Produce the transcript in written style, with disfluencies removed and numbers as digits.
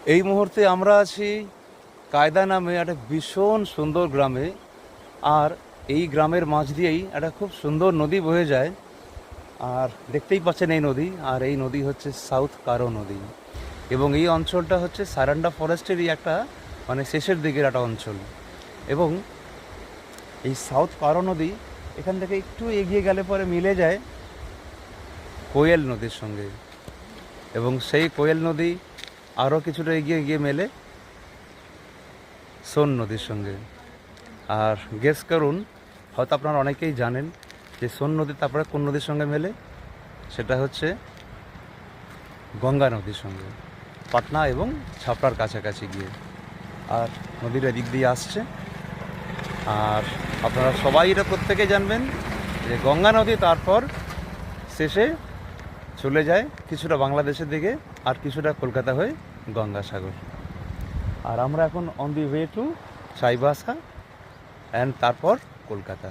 এই মুহূর্তে আমরা আছি কায়দা নামে একটা ভীষণ সুন্দর গ্রামে। আর এই গ্রামের মাঝ দিয়েই একটা খুব সুন্দর নদী বয়ে যায়। আর দেখতেই পাচ্ছেন এই নদী, আর এই নদী হচ্ছে সাউথ কারো নদী। এবং এই অঞ্চলটা হচ্ছে সারান্ডা ফরেস্টেরই একটা শেষের দিকের একটা অঞ্চল। এবং এই সাউথ কারো নদী এখান থেকে একটু এগিয়ে গেলে পরে মিলে যায় কোয়েল নদীর সঙ্গে। এবং সেই কোয়েল নদী আরও কিছুটা এগিয়ে গিয়ে মেলে সোন নদীর সঙ্গে। আর গেস করুন, হয়তো আপনারা অনেকেই জানেন যে সোন নদী তারপরে কোন নদীর সঙ্গে মেলে। সেটা হচ্ছে গঙ্গা নদীর সঙ্গে, পাটনা এবং ছাপড়ার কাছাকাছি গিয়ে। আর নদীর এদিক দিয়ে আসছে। আর আপনারা সবাই এটা প্রত্যেকে জানবেন যে গঙ্গা নদী তারপর শেষে চলে যায় কিছুটা বাংলাদেশের দিকে, আর কিছুটা কলকাতা হয়ে গঙ্গাসাগর। আর আমরা এখন on the way to Chaibasa and তারপর কলকাতা।